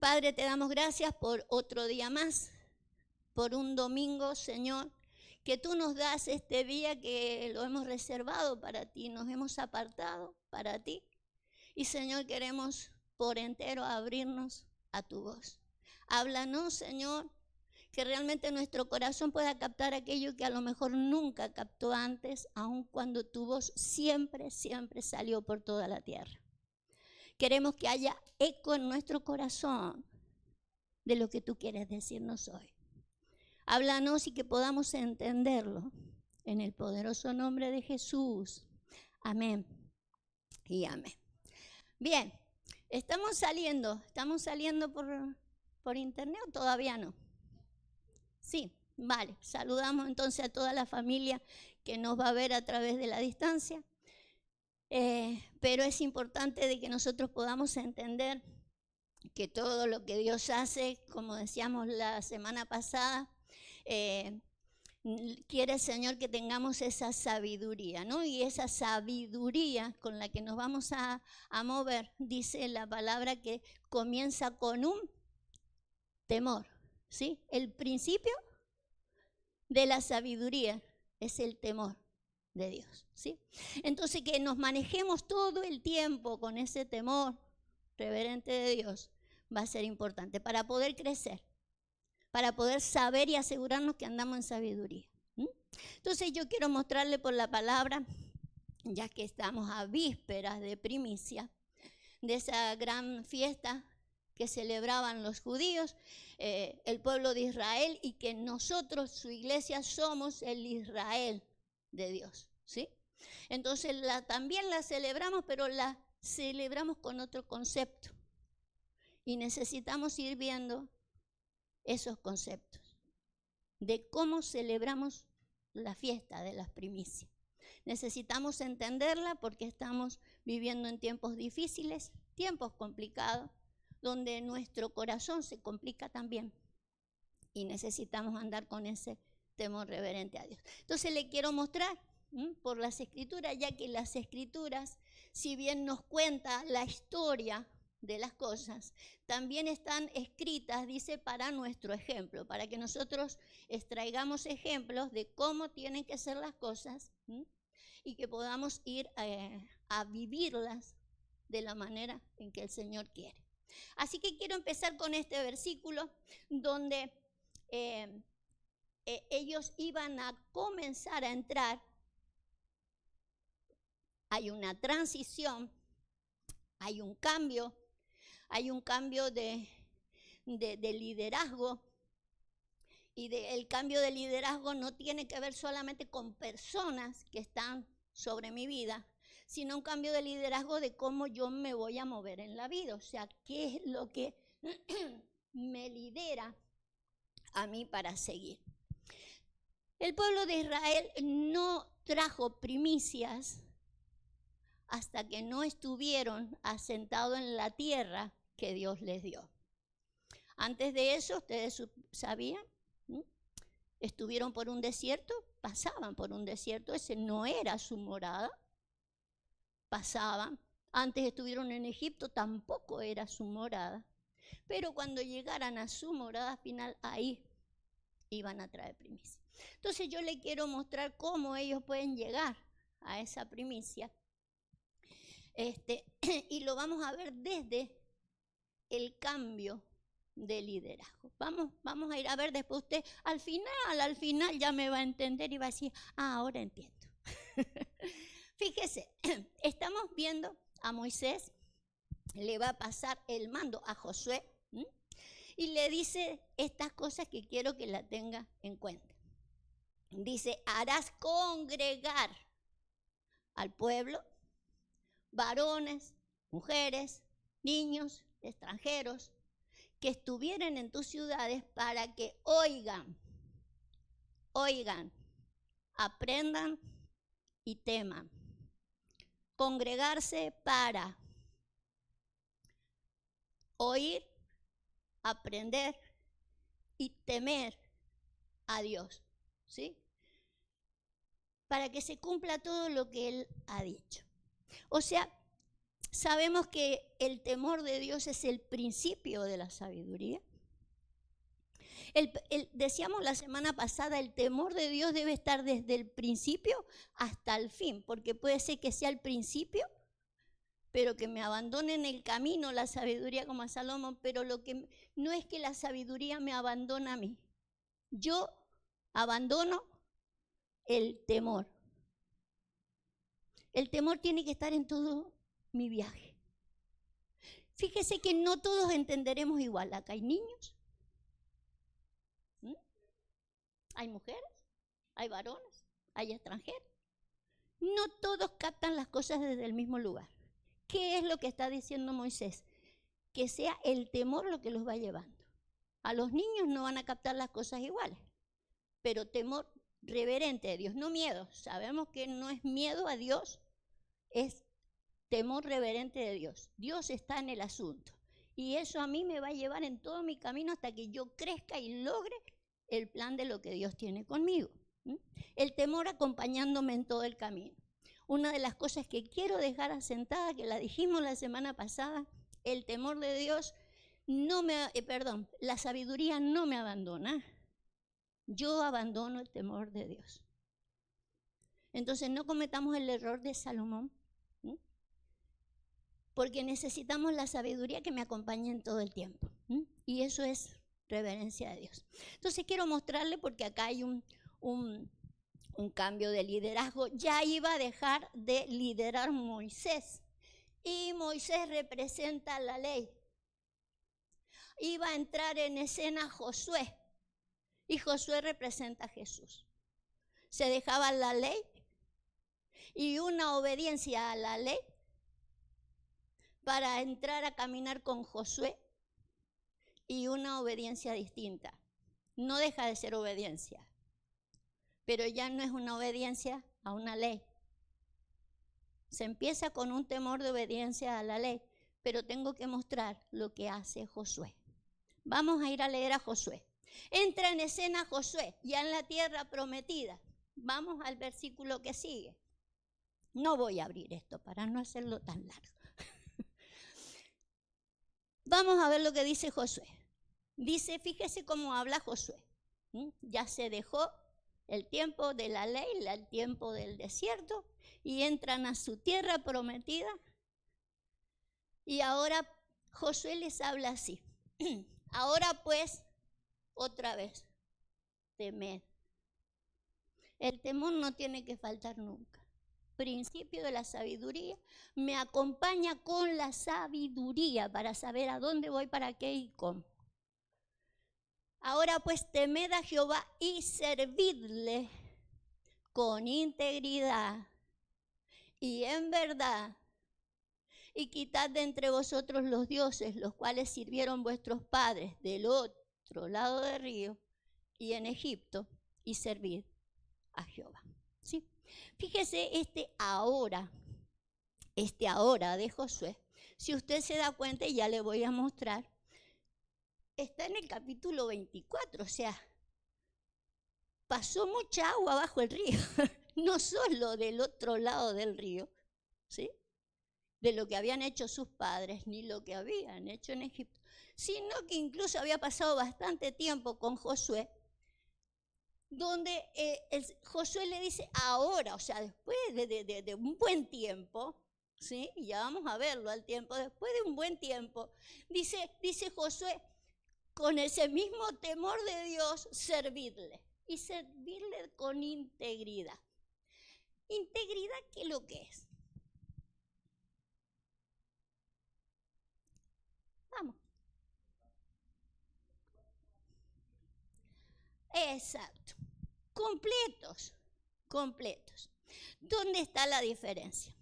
Padre, te damos gracias por otro día más, por un domingo, Señor, que tú nos das este día que lo hemos reservado para ti, nos hemos apartado para ti. Y Señor, queremos por entero abrirnos a tu voz. Háblanos, Señor, que realmente nuestro corazón pueda captar aquello que a lo mejor nunca captó antes, aun cuando tu voz siempre, siempre salió por toda la tierra. Queremos que haya eco en nuestro corazón de lo que tú quieres decirnos hoy. Háblanos y que podamos entenderlo en el poderoso nombre de Jesús. Amén y amén. Bien, estamos saliendo por internet o todavía no. Sí, vale. Saludamos entonces a toda la familia que nos va a ver a través de la distancia. Pero es importante de que nosotros podamos entender que todo lo que Dios hace, como decíamos la semana pasada, quiere, Señor, que tengamos esa sabiduría, ¿no? Y esa sabiduría con la que nos vamos a mover, dice la palabra que comienza con un temor, ¿sí? El principio de la sabiduría es el temor de Dios, ¿sí? Entonces, que nos manejemos todo el tiempo con ese temor reverente de Dios va a ser importante para poder crecer, para poder saber y asegurarnos que andamos en sabiduría. Entonces yo quiero mostrarle por la palabra, ya que estamos a vísperas de primicia, de esa gran fiesta que celebraban los judíos, el pueblo de Israel, y que nosotros, su iglesia, somos el Israel de Dios, ¿sí? Entonces también la celebramos, pero la celebramos con otro concepto. Y necesitamos ir viendo esos conceptos de cómo celebramos la fiesta de las primicias. Necesitamos entenderla porque estamos viviendo en tiempos difíciles, tiempos complicados, donde nuestro corazón se complica también. Y necesitamos andar con ese temor reverente a Dios. Entonces le quiero mostrar por las escrituras, ya que las escrituras, si bien nos cuenta la historia de las cosas, también están escritas, dice, para nuestro ejemplo, para que nosotros extraigamos ejemplos de cómo tienen que ser las cosas y que podamos ir a vivirlas de la manera en que el Señor quiere. Así que quiero empezar con este versículo donde ellos iban a comenzar a entrar. Hay una transición, hay un cambio de liderazgo, y el cambio de liderazgo no tiene que ver solamente con personas que están sobre mi vida, sino un cambio de liderazgo de cómo yo me voy a mover en la vida, o sea, qué es lo que me lidera a mí para seguir. El pueblo de Israel no trajo primicias hasta que no estuvieron asentados en la tierra que Dios les dio. Antes de eso, ustedes sabían, estuvieron por un desierto, pasaban por un desierto, ese no era su morada, pasaban. Antes estuvieron en Egipto, tampoco era su morada, pero cuando llegaran a su morada final, ahí iban a traer primicia. Entonces yo les quiero mostrar cómo ellos pueden llegar a esa primicia. Y lo vamos a ver desde el cambio de liderazgo. Vamos a ir a ver después usted, al final ya me va a entender y va a decir, ahora entiendo. Fíjese, estamos viendo a Moisés, le va a pasar el mando a Josué, y le dice estas cosas que quiero que la tenga en cuenta. Dice, harás congregar al pueblo, varones, mujeres, niños, extranjeros, que estuvieran en tus ciudades para que oigan, aprendan y teman. Congregarse para oír, aprender y temer a Dios, ¿sí? Para que se cumpla todo lo que Él ha dicho. O sea, Sabemos que el temor de Dios es el principio de la sabiduría. Decíamos la semana pasada, el temor de Dios debe estar desde el principio hasta el fin, porque puede ser que sea el principio, pero que me abandone en el camino la sabiduría como a Salomón, pero lo que no es que la sabiduría me abandona a mí. Yo abandono el temor. El temor tiene que estar en todo mi viaje. Fíjese que no todos entenderemos igual. Acá hay niños, hay mujeres, hay varones, hay extranjeros. No todos captan las cosas desde el mismo lugar. ¿Qué es lo que está diciendo Moisés? Que sea el temor lo que los va llevando. A los niños no van a captar las cosas iguales, pero temor reverente de Dios, no miedo. Sabemos que no es miedo a Dios, es temor reverente de Dios. Dios está en el asunto. Y eso a mí me va a llevar en todo mi camino hasta que yo crezca y logre el plan de lo que Dios tiene conmigo. El temor acompañándome en todo el camino. Una de las cosas que quiero dejar asentada, que la dijimos la semana pasada, el temor de Dios la sabiduría no me abandona. Yo abandono el temor de Dios. Entonces no cometamos el error de Salomón, porque necesitamos la sabiduría que me acompañe en todo el tiempo. Y eso es reverencia de Dios. Entonces quiero mostrarle, porque acá hay un cambio de liderazgo. Ya iba a dejar de liderar Moisés, y Moisés representa la ley. Iba a entrar en escena Josué, y Josué representa a Jesús. Se dejaba la ley y una obediencia a la ley para entrar a caminar con Josué, y una obediencia distinta. No deja de ser obediencia, pero ya no es una obediencia a una ley. Se empieza con un temor de obediencia a la ley, pero tengo que mostrar lo que hace Josué. Vamos a ir a leer a Josué. Entra en escena Josué, ya en la tierra prometida. Vamos al versículo que sigue. No voy a abrir esto para no hacerlo tan largo. Vamos a ver lo que dice Josué. Dice, fíjese cómo habla Josué. Ya se dejó el tiempo de la ley, el tiempo del desierto, y entran a su tierra prometida. Y ahora Josué les habla así. Ahora pues, otra vez, temed. El temor no tiene que faltar nunca. Principio de la sabiduría me acompaña con la sabiduría para saber a dónde voy, para qué y cómo. Ahora pues temed a Jehová y servidle con integridad y en verdad, y quitad de entre vosotros los dioses, los cuales sirvieron vuestros padres del otro lado del río y en Egipto, y servid a Jehová. ¿Sí? Fíjese este ahora de Josué. Si usted se da cuenta, y ya le voy a mostrar, está en el capítulo 24, o sea, pasó mucha agua bajo el río, no solo del otro lado del río, ¿sí?, de lo que habían hecho sus padres, ni lo que habían hecho en Egipto, sino que incluso había pasado bastante tiempo con Josué, donde Josué le dice ahora, o sea, después de un buen tiempo, ¿sí?, y ya vamos a verlo al tiempo, después de un buen tiempo, dice Josué, con ese mismo temor de Dios, servirle, y servirle con integridad. ¿Integridad qué es lo que es? Vamos. Exacto. Completos. ¿Dónde está la diferencia?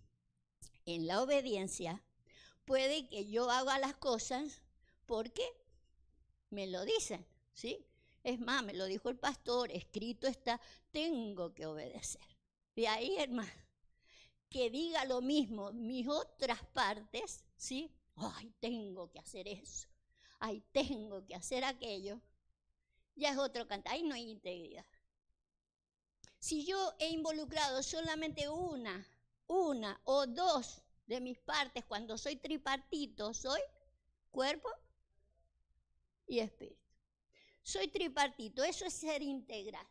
En la obediencia puede que yo haga las cosas porque me lo dicen, ¿sí? Es más, me lo dijo el pastor, escrito está, tengo que obedecer. De ahí, hermano, que diga lo mismo mis otras partes, ¿sí? Ay, tengo que hacer eso, ay, tengo que hacer aquello, ya es otro canto, ahí no hay integridad. Si yo he involucrado solamente una o dos de mis partes, cuando soy tripartito, soy cuerpo y espíritu. Soy tripartito, eso es ser integral.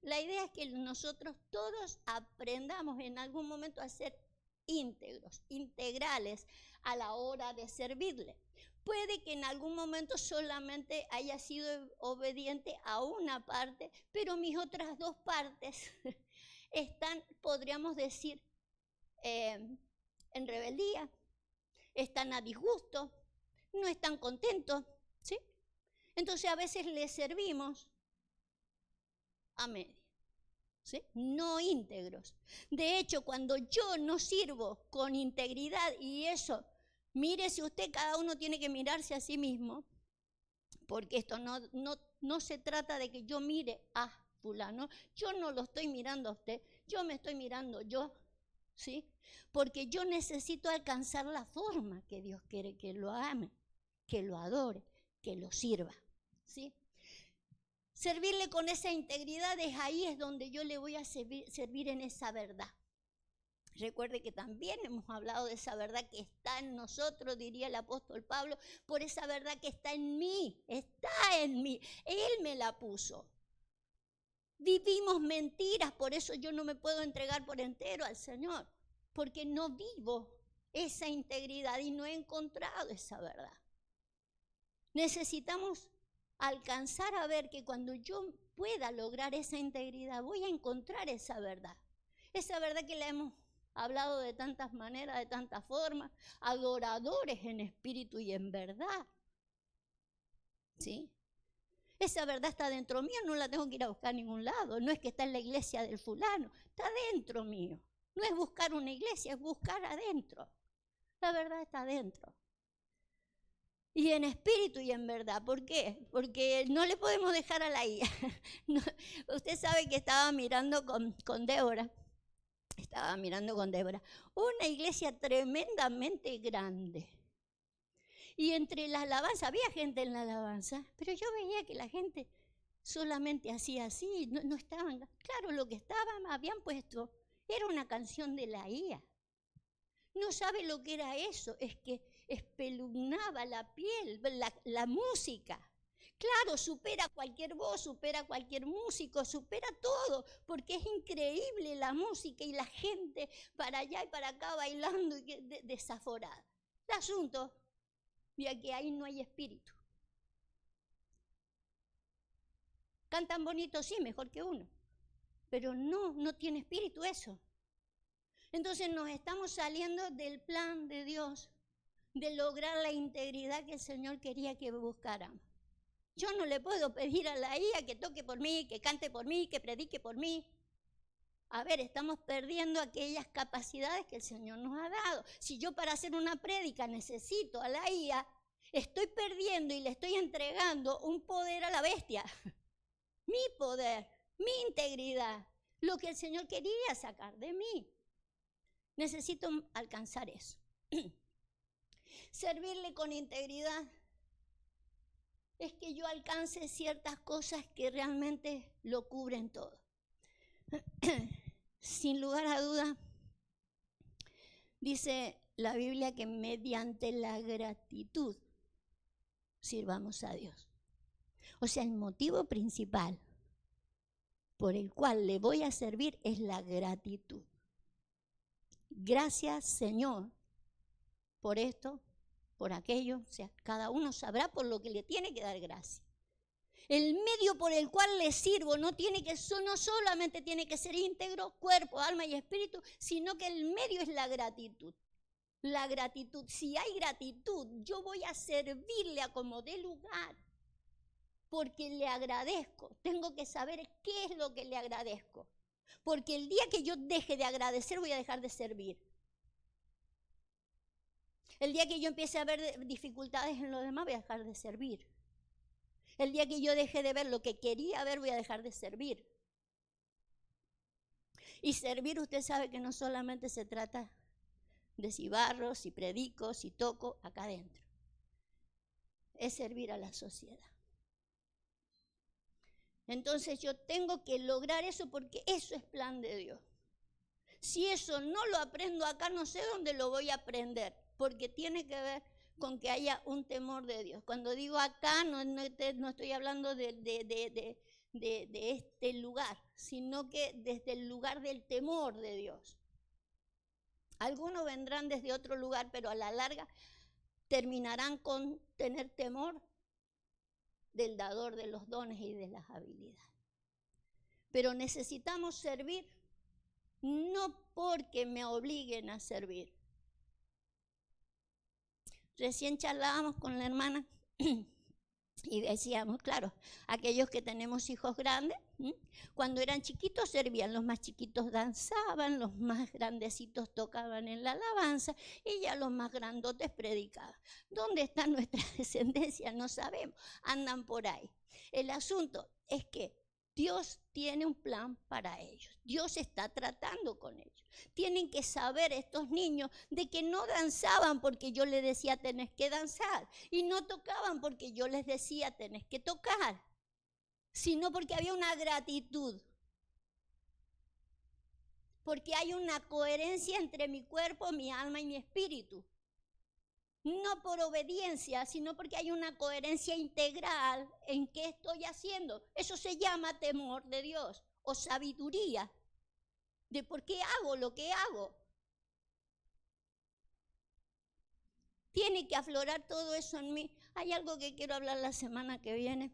La idea es que nosotros todos aprendamos en algún momento a ser íntegros, integrales a la hora de servirle. Puede que en algún momento solamente haya sido obediente a una parte, pero mis otras dos partes están, podríamos decir, en rebeldía, están a disgusto, no están contentos, ¿sí? Entonces a veces les servimos a medio, ¿sí? No íntegros. De hecho, cuando yo no sirvo con integridad, y eso, mírese usted, cada uno tiene que mirarse a sí mismo, porque esto no se trata de que yo mire a fulano, yo no lo estoy mirando a usted, yo me estoy mirando yo, ¿sí? Porque yo necesito alcanzar la forma que Dios quiere que lo ame, que lo adore, que lo sirva, ¿sí? Servirle con esa integridad, ahí es donde yo le voy a servir en esa verdad. Recuerde que también hemos hablado de esa verdad que está en nosotros, diría el apóstol Pablo, por esa verdad que está en mí, Él me la puso. Vivimos mentiras, por eso yo no me puedo entregar por entero al Señor, porque no vivo esa integridad y no he encontrado esa verdad. Necesitamos alcanzar a ver que cuando yo pueda lograr esa integridad, voy a encontrar esa verdad que la hemos hablado de tantas maneras, de tantas formas, adoradores en espíritu y en verdad, ¿sí? Esa verdad está dentro mío, no la tengo que ir a buscar a ningún lado, no es que está en la iglesia del fulano, está dentro mío. No es buscar una iglesia, es buscar adentro. La verdad está adentro. Y en espíritu y en verdad. ¿Por qué? Porque no le podemos dejar a la IA. No, usted sabe que estaba mirando con Débora. Estaba mirando con Débora. Una iglesia tremendamente grande. Y entre la alabanza, había gente en la alabanza, pero yo veía que la gente solamente hacía así, no estaban. Claro, lo que habían puesto era una canción de la IA. No sabe lo que era eso, es que espeluznaba la piel, la música. Claro, supera cualquier voz, supera cualquier músico, supera todo, porque es increíble la música y la gente para allá y para acá bailando desaforada. El asunto, ya que ahí no hay espíritu. Cantan bonito, sí, mejor que uno, pero no tiene espíritu eso. Entonces nos estamos saliendo del plan de Dios, de lograr la integridad que el Señor quería que buscáramos. Yo no le puedo pedir a la IA que toque por mí, que cante por mí, que predique por mí. A ver, estamos perdiendo aquellas capacidades que el Señor nos ha dado. Si yo para hacer una prédica necesito a la IA, estoy perdiendo y le estoy entregando un poder a la bestia. Mi poder, mi integridad, lo que el Señor quería sacar de mí. Necesito alcanzar eso. Servirle con integridad es que yo alcance ciertas cosas que realmente lo cubren todo. Sin lugar a duda, dice la Biblia que mediante la gratitud sirvamos a Dios. O sea, el motivo principal por el cual le voy a servir es la gratitud. Gracias, Señor, por esto, por aquello. O sea, cada uno sabrá por lo que le tiene que dar gracias. El medio por el cual le sirvo no solamente tiene que ser íntegro, cuerpo, alma y espíritu, sino que el medio es la gratitud. La gratitud, si hay gratitud, yo voy a servirle a como dé lugar, porque le agradezco. Tengo que saber qué es lo que le agradezco, porque el día que yo deje de agradecer voy a dejar de servir. El día que yo empiece a ver dificultades en los demás voy a dejar de servir. El día que yo deje de ver lo que quería ver, voy a dejar de servir. Y servir, usted sabe que no solamente se trata de si barro, si predico, si toco acá adentro. Es servir a la sociedad. Entonces yo tengo que lograr eso porque eso es plan de Dios. Si eso no lo aprendo acá, no sé dónde lo voy a aprender, porque tiene que ver con que haya un temor de Dios. Cuando digo acá, no estoy hablando de este lugar, sino que desde el lugar del temor de Dios. Algunos vendrán desde otro lugar, pero a la larga terminarán con tener temor del dador de los dones y de las habilidades. Pero necesitamos servir, no porque me obliguen a servir. Recién charlábamos con la hermana y decíamos, claro, aquellos que tenemos hijos grandes, cuando eran chiquitos servían, los más chiquitos danzaban, los más grandecitos tocaban en la alabanza y ya los más grandotes predicaban. ¿Dónde está nuestra descendencia? No sabemos, andan por ahí. El asunto es que Dios tiene un plan para ellos. Dios está tratando con ellos. Tienen que saber estos niños de que no danzaban porque yo les decía tenés que danzar y no tocaban porque yo les decía tenés que tocar, sino porque había una gratitud. Porque hay una coherencia entre mi cuerpo, mi alma y mi espíritu. No por obediencia, sino porque hay una coherencia integral en qué estoy haciendo. Eso se llama temor de Dios o sabiduría de por qué hago lo que hago. Tiene que aflorar todo eso en mí. Hay algo que quiero hablar la semana que viene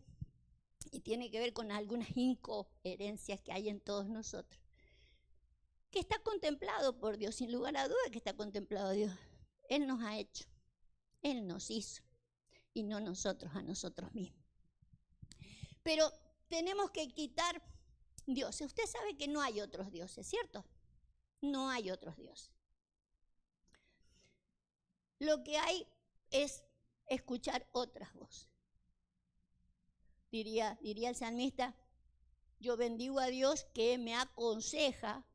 y tiene que ver con algunas incoherencias que hay en todos nosotros. Que está contemplado por Dios, sin lugar a dudas que está contemplado Dios. Él nos ha hecho. Él nos hizo y no nosotros a nosotros mismos. Pero tenemos que quitar dioses. Usted sabe que no hay otros dioses, ¿cierto? No hay otros dioses. Lo que hay es escuchar otras voces. Diría el salmista, yo bendigo a Dios que me aconseja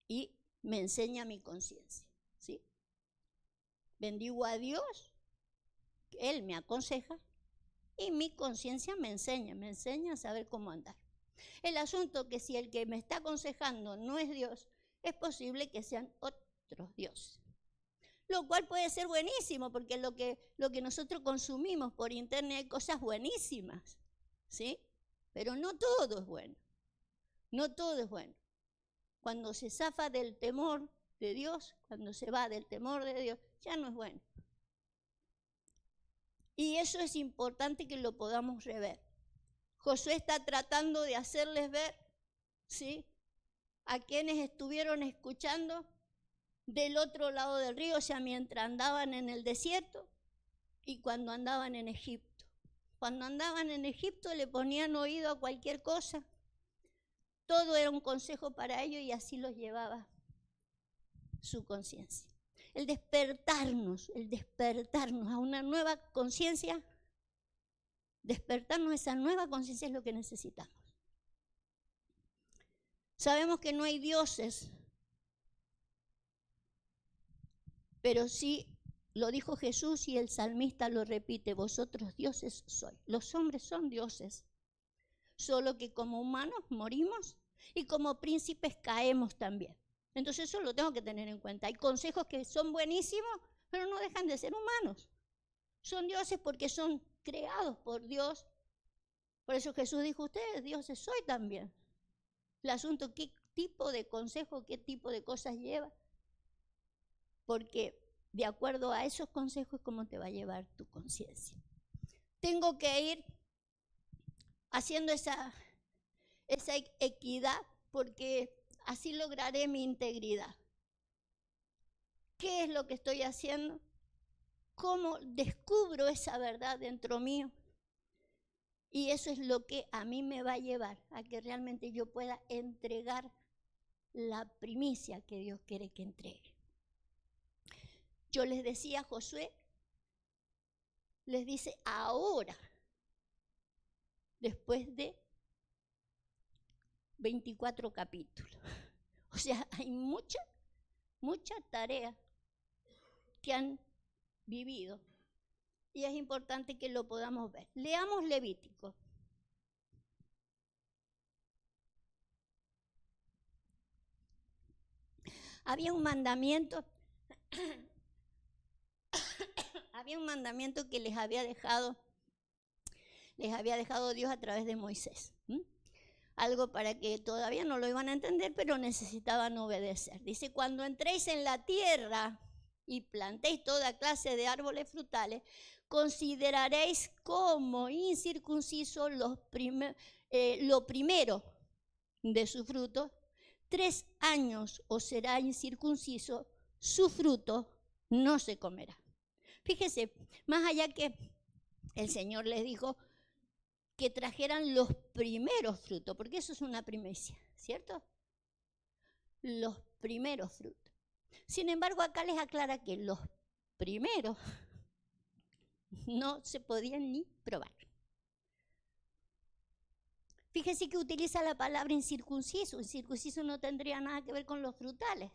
y me enseña mi conciencia. ¿Sí? Bendigo a Dios, Él me aconseja y mi conciencia me enseña a saber cómo andar. El asunto es que si el que me está aconsejando no es Dios, es posible que sean otros dioses. Lo cual puede ser buenísimo, porque lo que nosotros consumimos por internet hay cosas buenísimas, ¿sí? Pero no todo es bueno, no todo es bueno. Cuando se zafa del temor de Dios, cuando se va del temor de Dios, ya no es bueno. Y eso es importante que lo podamos rever. Josué está tratando de hacerles ver, ¿sí?, a quienes estuvieron escuchando del otro lado del río, o sea, mientras andaban en el desierto y cuando andaban en Egipto. Cuando andaban en Egipto le ponían oído a cualquier cosa. Todo era un consejo para ellos y así los llevaba su conciencia. El despertarnos a una nueva conciencia, despertarnos a esa nueva conciencia es lo que necesitamos. Sabemos que no hay dioses, pero sí lo dijo Jesús y el salmista lo repite, vosotros dioses sois. Los hombres son dioses, solo que como humanos morimos y como príncipes caemos también. Entonces eso lo tengo que tener en cuenta. Hay consejos que son buenísimos, pero no dejan de ser humanos. Son dioses porque son creados por Dios. Por eso Jesús dijo, ustedes dioses soy también. El asunto, ¿qué tipo de consejo, qué tipo de cosas lleva? Porque de acuerdo a esos consejos, ¿cómo te va a llevar tu conciencia? Tengo que ir haciendo esa equidad porque así lograré mi integridad. ¿Qué es lo que estoy haciendo? ¿Cómo descubro esa verdad dentro mío? Y eso es lo que a mí me va a llevar a que realmente yo pueda entregar la primicia que Dios quiere que entregue. Yo les decía a Josué, les dice ahora, después de 24 capítulos. O sea, hay mucha tarea que han vivido y es importante que lo podamos ver. Leamos Levítico. Había un mandamiento, que les había dejado Dios a través de Moisés. Algo para que todavía no lo iban a entender, pero necesitaban obedecer. Dice, cuando entréis en la tierra y plantéis toda clase de árboles frutales, consideraréis como incircunciso lo primero de su fruto. 3 años os será incircunciso, su fruto no se comerá. Fíjese, más allá que el Señor les dijo que trajeran los primeros frutos, porque eso es una primicia, ¿cierto? Los primeros frutos. Sin embargo, acá les aclara que los primeros no se podían ni probar. Fíjese que utiliza la palabra incircunciso. Incircunciso no tendría nada que ver con los frutales.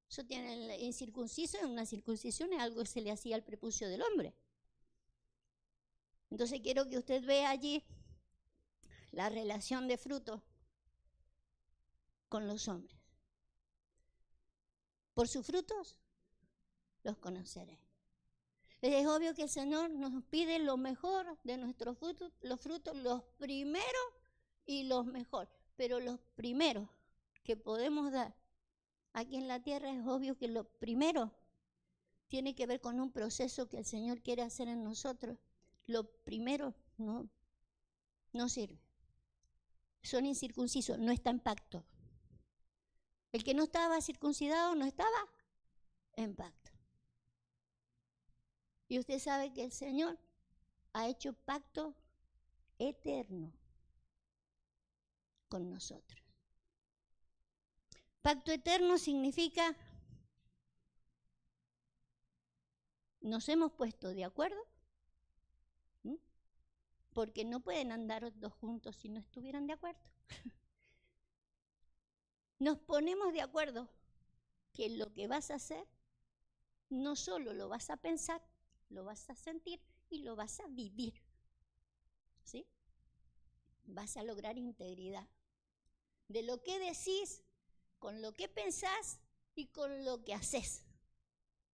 Eso tiene el incircunciso, en una circuncisión es algo que se le hacía al prepucio del hombre. Entonces quiero que usted vea allí la relación de fruto con los hombres. Por sus frutos los conoceréis. Es obvio que el Señor nos pide lo mejor de nuestros frutos, los primeros y los mejores. Pero los primeros que podemos dar aquí en la tierra, es obvio que lo primero tiene que ver con un proceso que el Señor quiere hacer en nosotros. Lo primero no sirve. Son incircuncisos, no está en pacto. El que no estaba circuncidado no estaba en pacto. Y usted sabe que el Señor ha hecho pacto eterno con nosotros. Pacto eterno significa, nos hemos puesto de acuerdo, porque no pueden andar dos juntos si no estuvieran de acuerdo. Nos ponemos de acuerdo que lo que vas a hacer, no solo lo vas a pensar, lo vas a sentir y lo vas a vivir. ¿Sí? Vas a lograr integridad. De lo que decís, con lo que pensás y con lo que haces.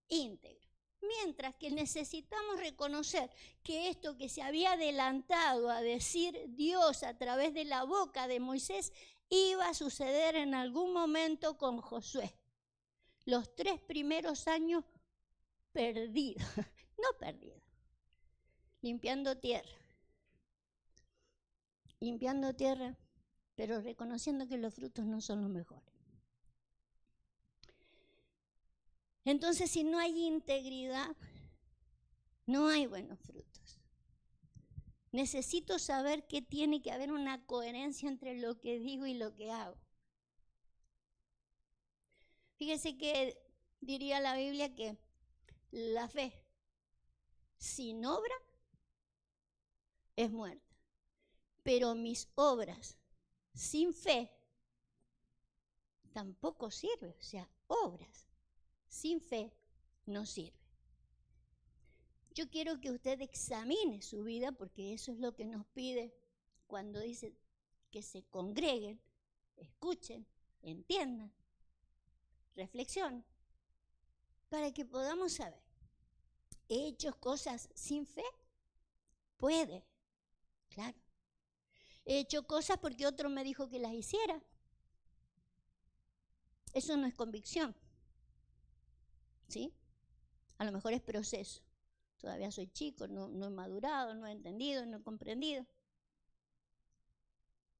Íntegro. Mientras que necesitamos reconocer que esto que se había adelantado a decir Dios a través de la boca de Moisés iba a suceder en algún momento con Josué. Los 3 primeros años perdidos, no perdidos, limpiando tierra, pero reconociendo que los frutos no son los mejores. Entonces, si no hay integridad, no hay buenos frutos. Necesito saber que tiene que haber una coherencia entre lo que digo y lo que hago. Fíjese que diría la Biblia que la fe sin obra es muerta, pero mis obras sin fe tampoco sirven. O sea, obras sin fe no sirve. Yo quiero que usted examine su vida, porque eso es lo que nos pide cuando dice que se congreguen, escuchen, entiendan, reflexionen, para que podamos saber. ¿He hecho cosas sin fe? Puede, claro. He hecho cosas porque otro me dijo que las hiciera. Eso no es convicción. ¿Sí? A lo mejor es proceso. Todavía soy chico, no he madurado, no he entendido, no he comprendido.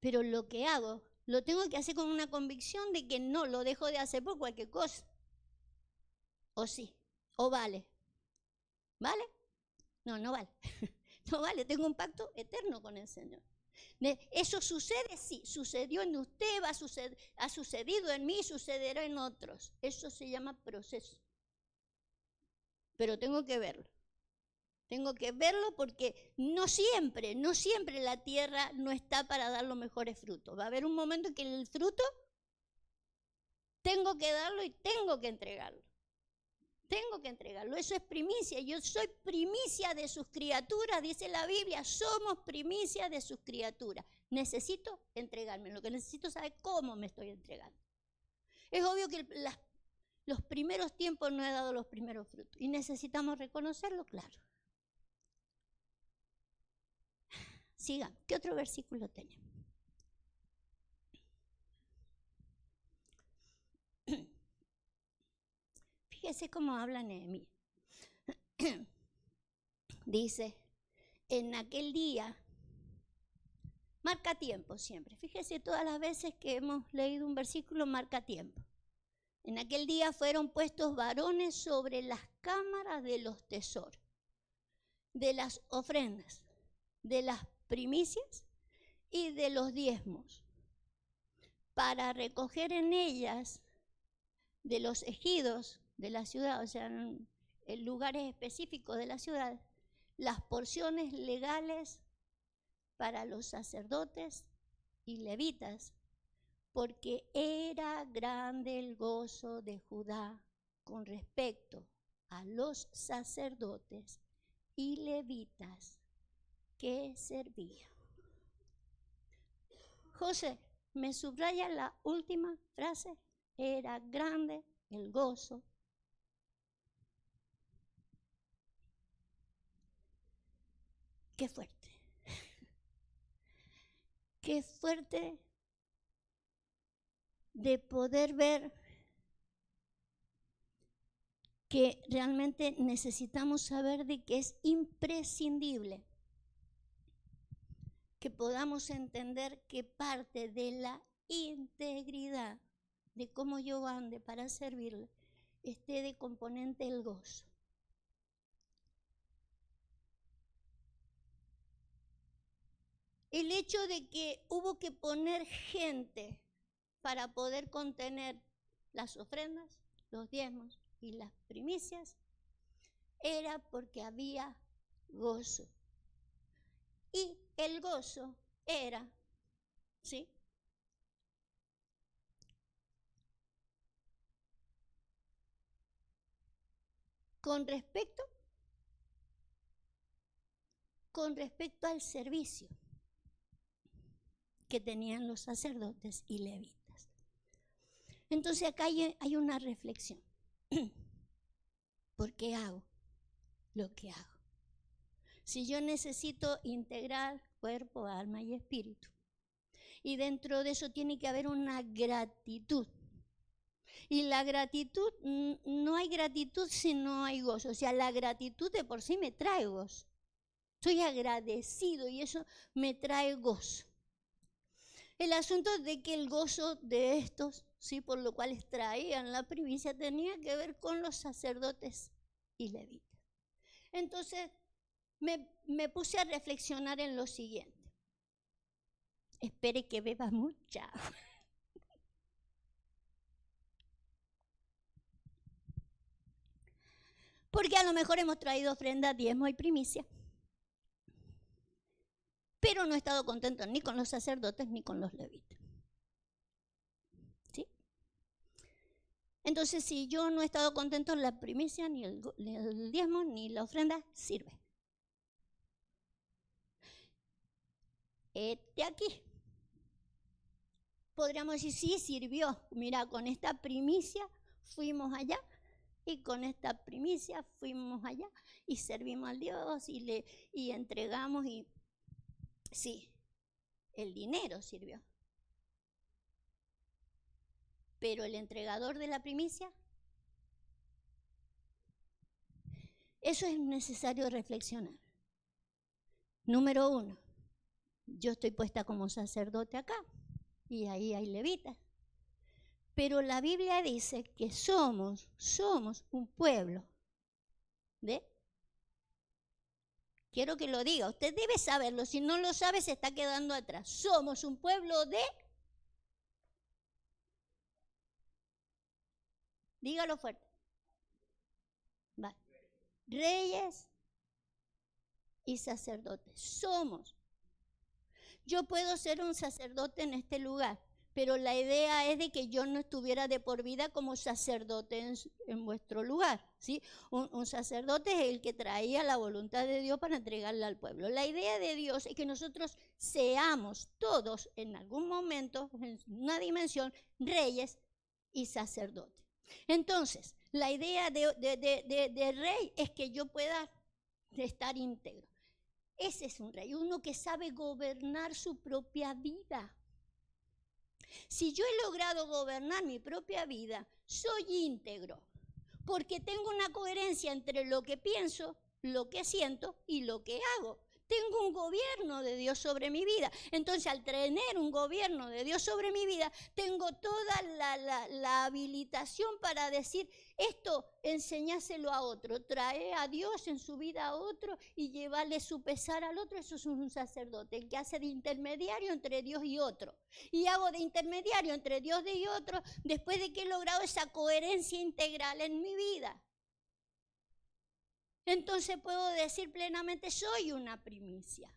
Pero lo que hago, lo tengo que hacer con una convicción de que no lo dejo de hacer por cualquier cosa. O sí, o vale. ¿Vale? No vale. No vale, tengo un pacto eterno con el Señor. ¿Eso sucede? Sí, sucedió en usted, ha sucedido en mí, sucederá en otros. Eso se llama proceso. Pero tengo que verlo. Tengo que verlo porque no siempre la tierra no está para dar los mejores frutos. Va a haber un momento en que el fruto tengo que darlo y tengo que entregarlo. Tengo que entregarlo. Eso es primicia. Yo soy primicia de sus criaturas, dice la Biblia. Somos primicia de sus criaturas. Necesito entregarme. Lo que necesito es saber cómo me estoy entregando. Es obvio que los primeros tiempos no he dado los primeros frutos. Y necesitamos reconocerlo, claro. Siga, ¿qué otro versículo tenemos? Fíjese cómo habla Nehemías. Dice, en aquel día, marca tiempo siempre. Fíjese todas las veces que hemos leído un versículo, marca tiempo. En aquel día fueron puestos varones sobre las cámaras de los tesoros, de las ofrendas, de las primicias y de los diezmos, para recoger en ellas de los ejidos de la ciudad, o sea, en lugares específicos de la ciudad, las porciones legales para los sacerdotes y levitas, porque era grande el gozo de Judá con respecto a los sacerdotes y levitas que servían. José, me subraya la última frase, era grande el gozo. Qué fuerte. Qué fuerte de poder ver que realmente necesitamos saber de que es imprescindible que podamos entender que parte de la integridad de cómo yo ande para servirle esté de componente el gozo. El hecho de que hubo que poner gente para poder contener las ofrendas, los diezmos y las primicias, era porque había gozo. Y el gozo era, ¿sí?, con respecto al servicio que tenían los sacerdotes y levitas. Entonces acá hay una reflexión. ¿Por qué hago lo que hago? Si yo necesito integrar cuerpo, alma y espíritu, y dentro de eso tiene que haber una gratitud. Y la gratitud, no hay gratitud si no hay gozo. O sea, la gratitud de por sí me trae gozo. Estoy agradecido y eso me trae gozo. El asunto de que el gozo de estos, sí, por lo cual traían la primicia, tenía que ver con los sacerdotes y levitas. Entonces me puse a reflexionar en lo siguiente. Espere que beba mucha agua. Porque a lo mejor hemos traído ofrenda, diezmo y primicia, pero no he estado contento ni con los sacerdotes ni con los levitas. ¿Sí? Entonces, si yo no he estado contento, la primicia, ni el diezmo, ni la ofrenda sirve. Aquí. Podríamos decir, sí, sirvió. Mira, con esta primicia fuimos allá y con esta primicia fuimos allá y servimos al Dios y entregamos y sí, el dinero sirvió. Pero el entregador de la primicia, eso es necesario reflexionar. Número 1, yo estoy puesta como sacerdote acá y ahí hay levitas. Pero la Biblia dice que somos un pueblo de... Quiero que lo diga, usted debe saberlo, si no lo sabe se está quedando atrás. Somos un pueblo de... Dígalo fuerte. Vale. Reyes y sacerdotes. Somos. Yo puedo ser un sacerdote en este lugar, pero la idea es de que yo no estuviera de por vida como sacerdote en vuestro lugar, ¿sí? Un sacerdote es el que traía la voluntad de Dios para entregarla al pueblo. La idea de Dios es que nosotros seamos todos en algún momento, en una dimensión, reyes y sacerdotes. Entonces, la idea de rey es que yo pueda estar íntegro. Ese es un rey, uno que sabe gobernar su propia vida. Si yo he logrado gobernar mi propia vida, soy íntegro, porque tengo una coherencia entre lo que pienso, lo que siento y lo que hago. Tengo un gobierno de Dios sobre mi vida. Entonces, al tener un gobierno de Dios sobre mi vida, tengo toda la habilitación para decir, esto enseñáselo a otro, trae a Dios en su vida a otro y llevarle su pesar al otro. Eso es un sacerdote, el que hace de intermediario entre Dios y otro. Y hago de intermediario entre Dios y otro después de que he logrado esa coherencia integral en mi vida. Entonces puedo decir plenamente, soy una primicia.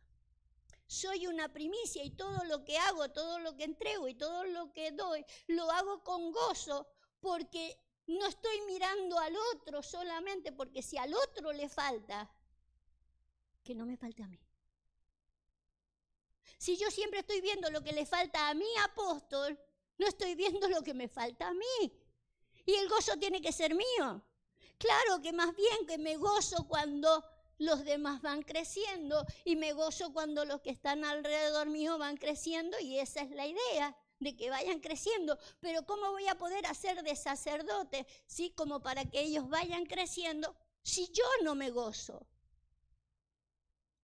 Soy una primicia y todo lo que hago, todo lo que entrego y todo lo que doy, lo hago con gozo porque no estoy mirando al otro solamente, porque si al otro le falta, que no me falte a mí. Si yo siempre estoy viendo lo que le falta a mi apóstol, no estoy viendo lo que me falta a mí. Y el gozo tiene que ser mío. Claro que más bien que me gozo cuando los demás van creciendo y me gozo cuando los que están alrededor mío van creciendo, y esa es la idea, de que vayan creciendo. Pero ¿cómo voy a poder hacer de sacerdote, sí, como para que ellos vayan creciendo si yo no me gozo?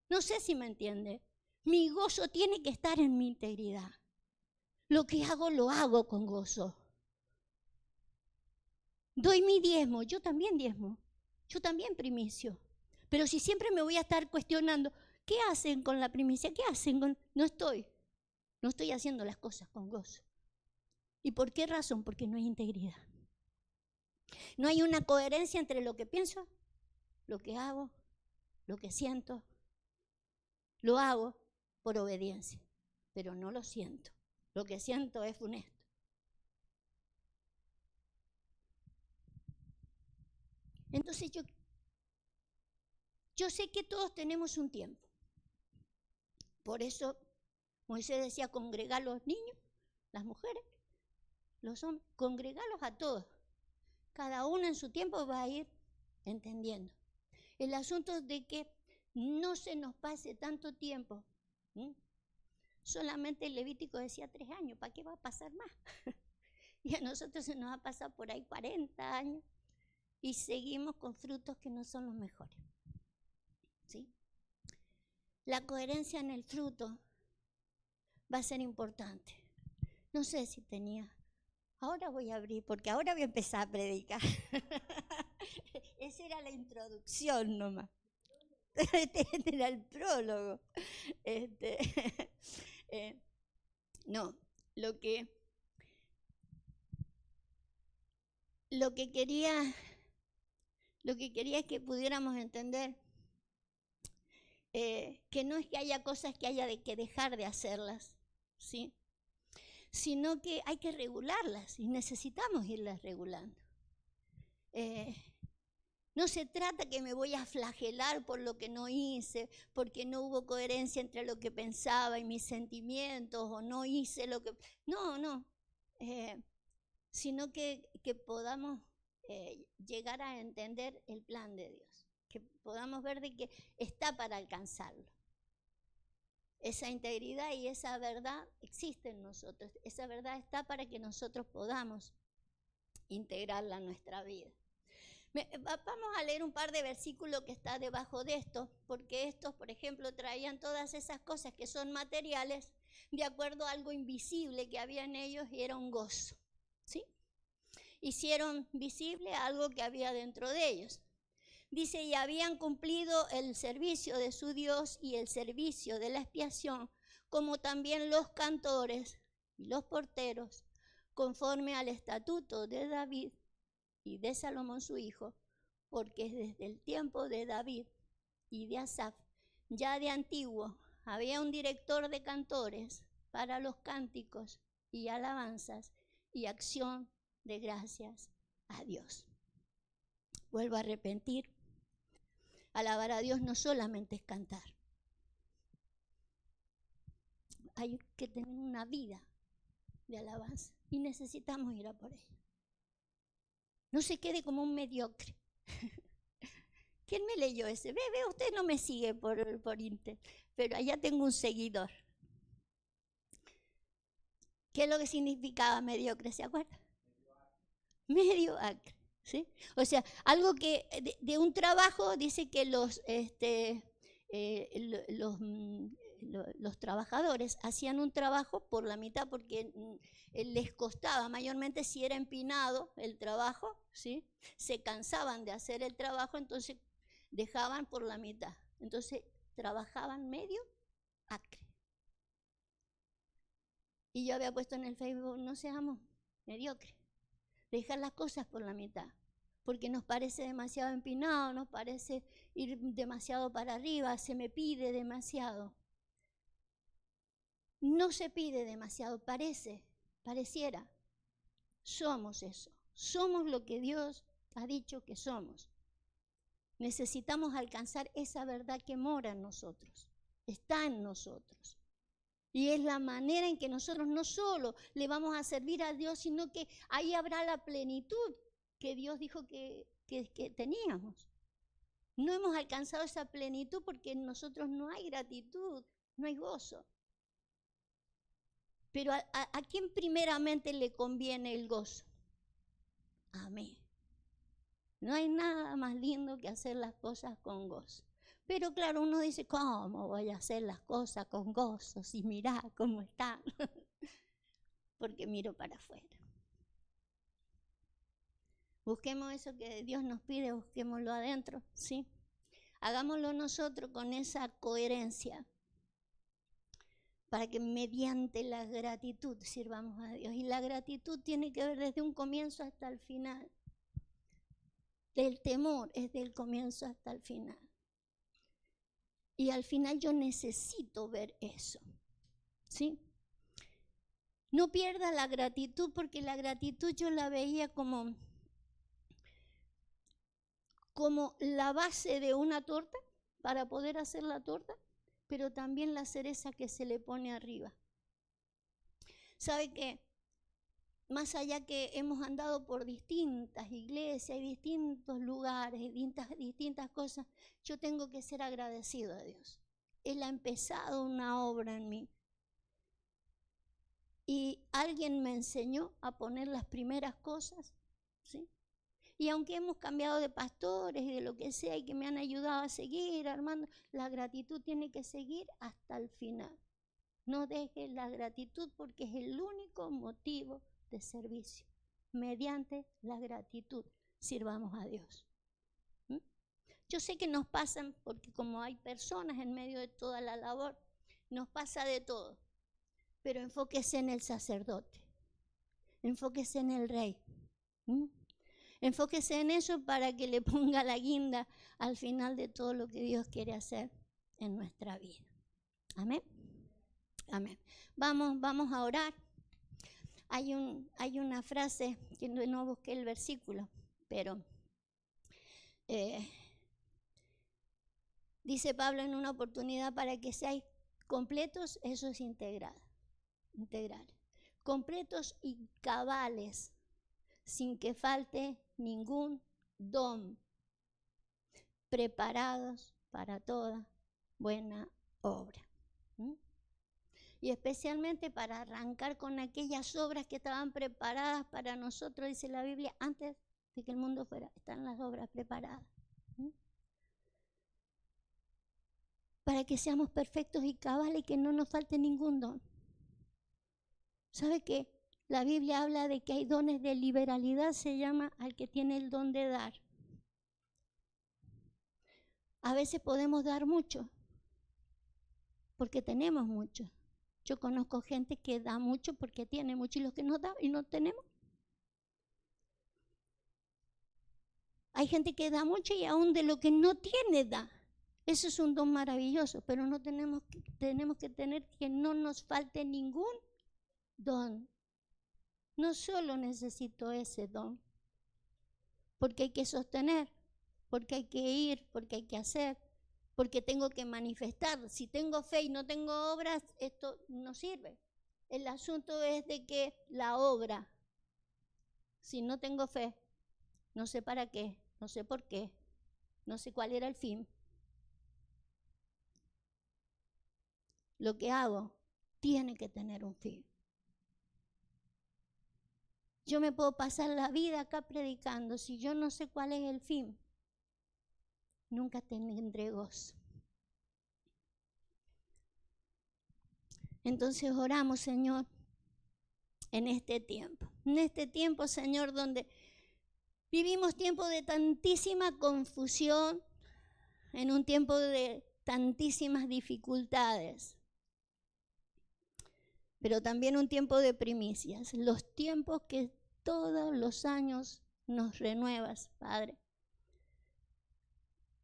No sé si me entiende. Mi gozo tiene que estar en mi integridad. Lo que hago lo hago con gozo. Doy mi diezmo, yo también diezmo, yo también primicio. Pero si siempre me voy a estar cuestionando, ¿qué hacen con la primicia? ¿Qué hacen con...? No estoy haciendo las cosas con gozo. ¿Y por qué razón? Porque no hay integridad. No hay una coherencia entre lo que pienso, lo que hago, lo que siento. Lo hago por obediencia, pero no lo siento. Lo que siento es funesto. Entonces yo sé que todos tenemos un tiempo. Por eso Moisés decía, congregar los niños, las mujeres, los hombres, congregarlos a todos. Cada uno en su tiempo va a ir entendiendo. El asunto es de que no se nos pase tanto tiempo. Solamente el Levítico decía 3 años, ¿para qué va a pasar más? Y a nosotros se nos ha pasado por ahí 40 años y seguimos con frutos que no son los mejores. ¿Sí? La coherencia en el fruto va a ser importante. No sé si tenía. Ahora voy a abrir, porque ahora voy a empezar a predicar. Esa era la introducción nomás. Este era el prólogo. No, lo que quería es que pudiéramos entender que no es que haya cosas que haya que dejar de hacerlas, ¿sí? Sino que hay que regularlas y necesitamos irlas regulando. No se trata que me voy a flagelar por lo que no hice, porque no hubo coherencia entre lo que pensaba y mis sentimientos, o no hice lo que... No, sino que podamos llegar a entender el plan de Dios, que podamos ver de que está para alcanzarlo. Esa integridad y esa verdad existe en nosotros, esa verdad está para que nosotros podamos integrarla en nuestra vida. Vamos a leer un par de versículos que está debajo de esto, porque estos, por ejemplo, traían todas esas cosas que son materiales de acuerdo a algo invisible que había en ellos, y era un gozo, ¿sí? Hicieron visible algo que había dentro de ellos. Dice, y habían cumplido el servicio de su Dios y el servicio de la expiación, como también los cantores y los porteros, conforme al estatuto de David y de Salomón su hijo, porque desde el tiempo de David y de Asaf, ya de antiguo, había un director de cantores para los cánticos y alabanzas y acción de gracias a Dios. Vuelvo a repetir, alabar a Dios no solamente es cantar. Hay que tener una vida de alabanza y necesitamos ir a por ella. No se quede como un mediocre. ¿Quién me leyó ese? Ve, usted no me sigue por Inter, pero allá tengo un seguidor. ¿Qué es lo que significaba mediocre? ¿Se acuerda? Medio acre, ¿sí? O sea, algo que de un trabajo dice que los trabajadores hacían un trabajo por la mitad porque les costaba, mayormente si era empinado el trabajo, ¿sí? Se cansaban de hacer el trabajo, entonces dejaban por la mitad. Entonces trabajaban medio acre. Y yo había puesto en el Facebook, no seamos mediocres, dejar las cosas por la mitad, porque nos parece demasiado empinado, nos parece ir demasiado para arriba, se me pide demasiado. No se pide demasiado, pareciera. Somos eso, somos lo que Dios ha dicho que somos. Necesitamos alcanzar esa verdad que mora en nosotros, está en nosotros. Y es la manera en que nosotros no solo le vamos a servir a Dios, sino que ahí habrá la plenitud que Dios dijo que teníamos. No hemos alcanzado esa plenitud porque en nosotros no hay gratitud, no hay gozo. Pero ¿a quién primeramente le conviene el gozo? A mí. No hay nada más lindo que hacer las cosas con gozo. Pero claro, uno dice, ¿cómo voy a hacer las cosas con gozo si mirá cómo están? Porque miro para afuera. Busquemos eso que Dios nos pide, busquémoslo adentro, ¿sí? Hagámoslo nosotros con esa coherencia para que mediante la gratitud sirvamos a Dios. Y la gratitud tiene que ver desde un comienzo hasta el final. Del temor es del comienzo hasta el final. Y al final yo necesito ver eso, ¿sí? No pierda la gratitud, porque la gratitud yo la veía como la base de una torta para poder hacer la torta, pero también la cereza que se le pone arriba. ¿Sabe qué? Más allá que hemos andado por distintas iglesias y distintos lugares y distintas cosas, yo tengo que ser agradecido a Dios. Él ha empezado una obra en mí. Y alguien me enseñó a poner las primeras cosas, ¿sí? Y aunque hemos cambiado de pastores y de lo que sea y que me han ayudado a seguir armando, la gratitud tiene que seguir hasta el final. No dejes la gratitud porque es el único motivo de servicio. Mediante la gratitud sirvamos a Dios. Yo sé que nos pasan, porque como hay personas en medio de toda la labor, nos pasa de todo. Pero enfóquese en el sacerdote, enfóquese en el rey. Enfóquese en eso para que le ponga la guinda al final de todo lo que Dios quiere hacer en nuestra vida. Amén. Amén. Vamos a orar. Hay una frase que no busqué el versículo, pero dice Pablo en una oportunidad: para que seáis completos, eso es integral. Completos y cabales, sin que falte ningún don, preparados para toda buena obra. Y especialmente para arrancar con aquellas obras que estaban preparadas para nosotros, dice la Biblia, antes de que el mundo fuera, están las obras preparadas. Para que seamos perfectos y cabales y que no nos falte ningún don. ¿Sabe qué? La Biblia habla de que hay dones de liberalidad, se llama al que tiene el don de dar. A veces podemos dar mucho, porque tenemos mucho. Yo conozco gente que da mucho porque tiene mucho, y los que no dan y no tenemos. Hay gente que da mucho y aún de lo que no tiene da. Eso es un don maravilloso, pero no tenemos que tener que no nos falte ningún don. No solo necesito ese don, porque hay que sostener, porque hay que ir, porque hay que hacer, porque tengo que manifestar. Si tengo fe y no tengo obras, esto no sirve. El asunto es de que la obra, si no tengo fe, No sé para qué, no sé por qué, no sé cuál era el fin. Lo que hago tiene que tener un fin. Yo me puedo pasar la vida acá predicando. Si yo no sé cuál es el fin, nunca tendré gozo. Entonces oramos, Señor, en este tiempo. En este tiempo, Señor, donde vivimos tiempo de tantísima confusión, en un tiempo de tantísimas dificultades, pero también un tiempo de primicias, los tiempos que todos los años nos renuevas, Padre,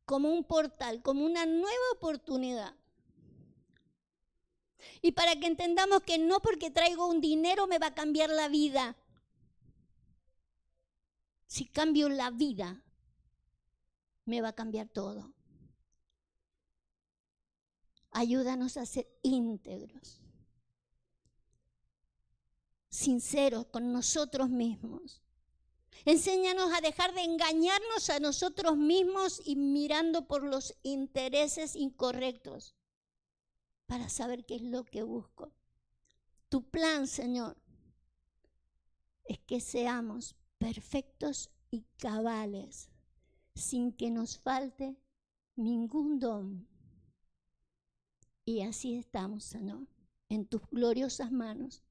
como un portal, como una nueva oportunidad. Y para que entendamos que no porque traigo un dinero me va a cambiar la vida. Si cambio la vida, me va a cambiar todo. Ayúdanos a ser íntegros, sinceros con nosotros mismos. Enséñanos a dejar de engañarnos a nosotros mismos y mirando por los intereses incorrectos para saber qué es lo que busco. Tu plan, Señor, es que seamos perfectos y cabales, sin que nos falte ningún don. Y así estamos, Señor, en tus gloriosas manos,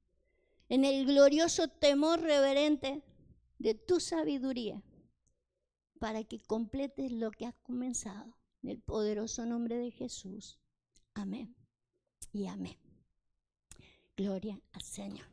en el glorioso temor reverente de tu sabiduría, para que completes lo que has comenzado. En el poderoso nombre de Jesús. Amén y amén. Gloria al Señor.